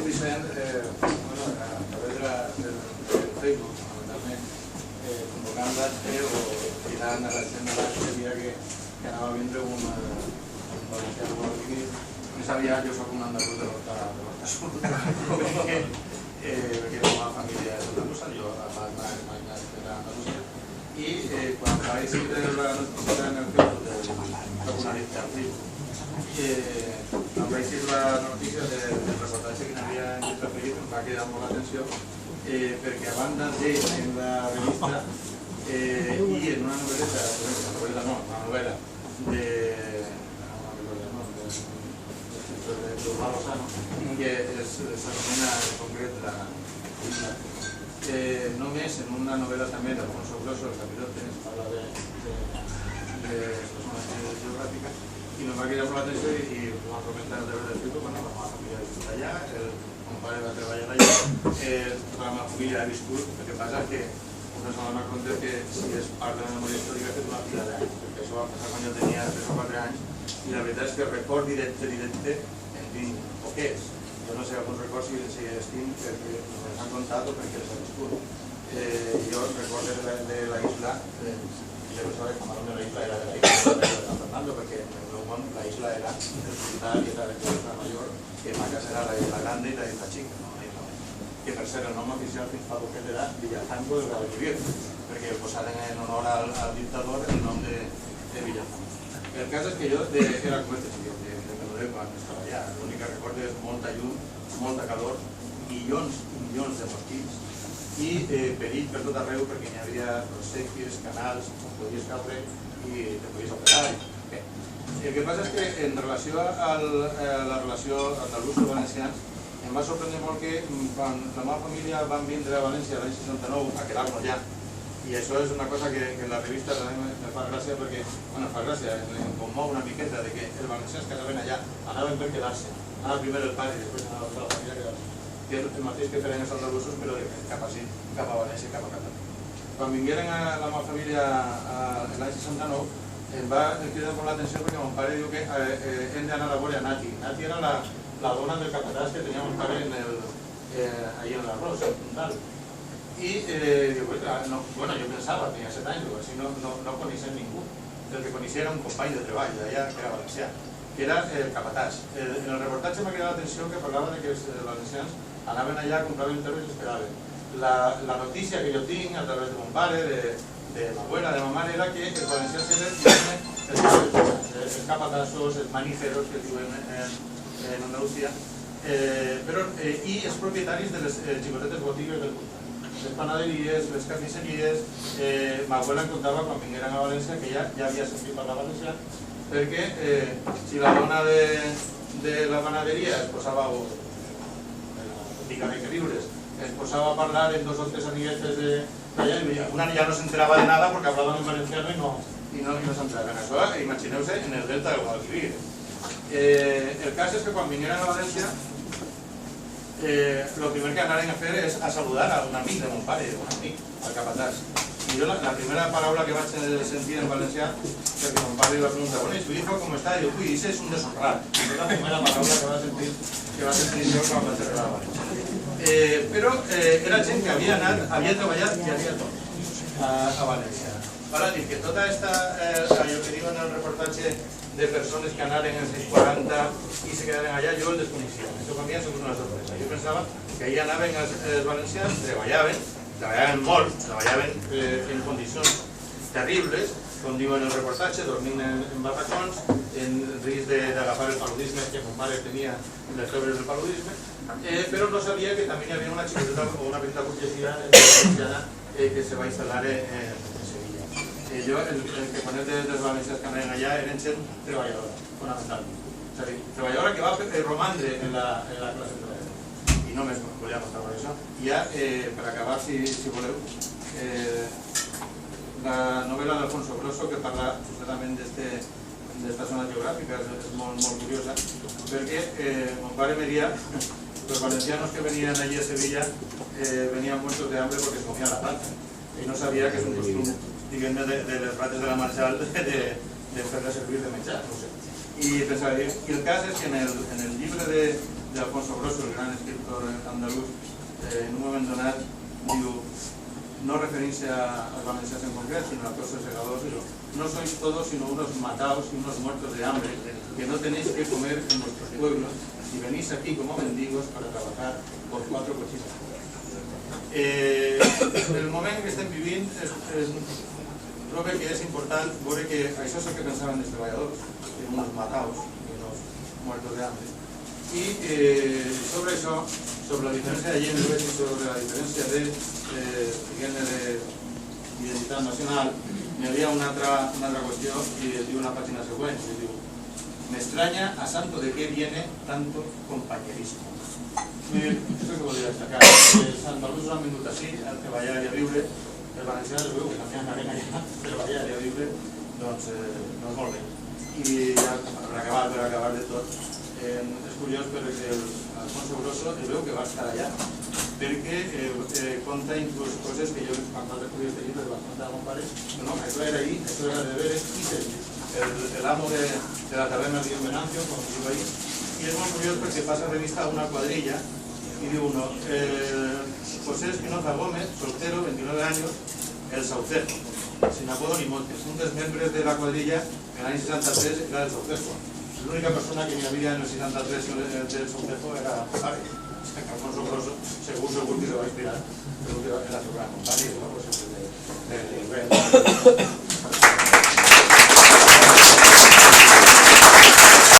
Vicent, a través del Facebook, fundamentalment, convocant l'acte o cridant a la gent de l'acte dia que anava a vindre un valencià o algú. Més aviat jo soc un andalús de l'Horta Sud, perquè la família és andalusa, jo mai nascut a Andalusia, i quan vaig veure la notícia en el Facebook del comunista al Facebook, em vaig dir la notícia del reportatge que n'havia entreferit, em va cridar molt l'atenció, perquè a banda en la revista i en una novel·la, una novel·la de Lozano Lozano, que s'anomena en concret la Isla. Només en una novel·la també d'Alfonso Grosso, el Capirote, es parla de persones geogràfiques, i em va cridar molt l'atenció i vam comentar el deure del Facebook, bueno, la meva família ha viscut allà, mon pare va treballar allà, tota la meva família ha viscut, el que passa és que una se m'ha compte que si és part de la memòria històrica ha fet una pila d'anys, perquè això va passar quan jo tenia 3 o 4 anys, i la veritat és que el record directe en tinc poquets. Jo no sé alguns records si els tinc perquè ens han contat o perquè els he viscut. Jo recordo de la isla, jo pensava que el de la isla era de la isla de San Fernando, perquè en el meu món la isla era el Sultà i era la isla Mayor, que ma casa era la isla Grande i la isla Chica, que per ser el nom oficial fins fa poquet era Villazango de Guadalquivir, perquè posaren en honor al dictador el nom de Villazango. El cas és que jo era com este xiquet, de Melodé quan estava allà, l'únic que recordo és molta llum, molta calor, milions i milions de mosquits, i perill per tot arreu perquè hi havia sèquies, canals, podies caure i te podies operar. El que passa és que en relació a la relació andalús-valencians em va sorprendre molt que quan la meva família van vindre a València l'any 69 a quedar-nos allà, i això és una cosa que en la revista també me fa gràcia perquè, bueno, fa gràcia, em commou una miqueta de que els valencians que anaven allà anaven per quedar-se, anava primer el pare i després anava tota la família a quedar-se, que és el mateix que feren els andalusos però cap a València i cap a Catalunya. Quan vingueren la meva família l'any 69 em va cridar molt l'atenció perquè mon pare diu que hem d'anar a veure a Nati. Nati era la dona del capatàs que tenia mon pare ahí en l'arròs, en Puntal. I diu, bueno, jo pensava, tenia 7 anys, així no coneixem ningú. El que coneixia era un company de treball d'allà, que era valencià, que era el capatàs. En el reportatge m'ha cridat l'atenció que parlava que els valencians anaven allà, compraven terres i esperaven. La notícia que jo tinc a través de mon pare, de l'abuela, de ma mare, era que els valencians eren els capatassos, els maniferos que diuen en Andalusia, i els propietaris de les xicotetes botigues del voltant. Les panaderies, les carnisseries, ma abuela em contava quan vingueren a València que ja havia sentit parlar valencià, perquè si la dona de la panaderia es posava, o de la botiga de queviures, es posava a parlar en 2 o 3 amiguetes d'allà i una ja no s'enterava de nada perquè hablaven en valenciano i no s'enteraven. Això, imagineu-se, en el delta de Guadalquivir. El cas és que quan vingueren a València el primer que anaren a fer és a saludar a un amic de mon pare, un amic, al capatàs. I jo la primera paraula que vaig sentir en valencià, perquè mon pare li va preguntar, bueno, ¿y su hijo cómo está? I diu, uy, ese es un deshonrat. És la primera paraula que va sentir jo quan vaig arribar a València. Però era gent que havia treballat i havia tot a València. Val a dir que tota allò que diuen en el reportatge de persones que anaren als anys 40 i se quedaren allà, jo el desconeixia. Això per mi ha sigut una sorpresa. Jo pensava que allà anaven els valencians, treballaven molt, treballaven en condicions terribles, com diuen el reportatge, dormint en barracons, en risc d'agafar el paludisme, que mon pare tenia les febres del paludisme, però no sabia que també hi havia una xicoteta o una petita burgesia valenciana que se va instal·lar en Sevilla. Jo, el que conec dels valencians que anaven allà eren gent treballadora, fonamentalment. És a dir, treballadora que va romandre en la classe treballadora. I només volia mostrar per això. I ja, per acabar, si voleu, la novel·la d'Alfonso Grosso, que parla justament d'esta zona geogràfica, és molt curiosa, perquè mon pare me dia los valencianos que venían allí a Sevilla venían muertos de hambre porque se comían la planta. Y no sabía que es un costumbre, diguem-ne, de les rates de la Marshall de fer-la servir de menjar, no sé. I pensava, i el cas és que en el llibre de de Alfonso Grosso, el gran escritor andaluz, en un moment donat diu, no referirse a los valencianos en concreto, sino a todos los segadores, digo, no sois todos sino unos mataos y unos muertos de hambre, que no tenéis que comer en vuestros pueblos y venís aquí como mendigos para trabajar por 4 cochinas. El moment que estem vivint trobo que és important veure que això és el que pensaven els treballadors, que unos mataos i unos muertos de hambre. I sobre això, sobre la diferència de llengües i sobre la diferència de identitat nacional, hi havia una altra qüestió i diu una pàgina següent, que diu me extraña a santo de qué viene tanto compañerismo. Això que volia destacar. Els andalusos han vingut així a treballar i a viure, el valencià es veu que també anaren allà a treballar i a viure, doncs molt bé. I ja per acabar de tot, és curiós perquè Alfonso Grosso es veu que va estar allà, perquè conta inclús coses que jo quan vaig descobrir este llibre vaig contar a mon pare, no, això era ahí, això era de veres i servir. El amo de la taberna de Venancio, com diu ahí, y es muy curioso porque pasa revista a una cuadrilla y dice uno, José Espinoza Gómez, soltero, 29 años, el Saucejo, sin apodo ni montes. Un dels membres de la cuadrilla en l'any 63 era el Saucejo. L'única persona que ni havia en el 63 del Saucejo era Pare. Alfonso Grosso, segur que se va inspirar, però que era su gran company, ¿no? Pues,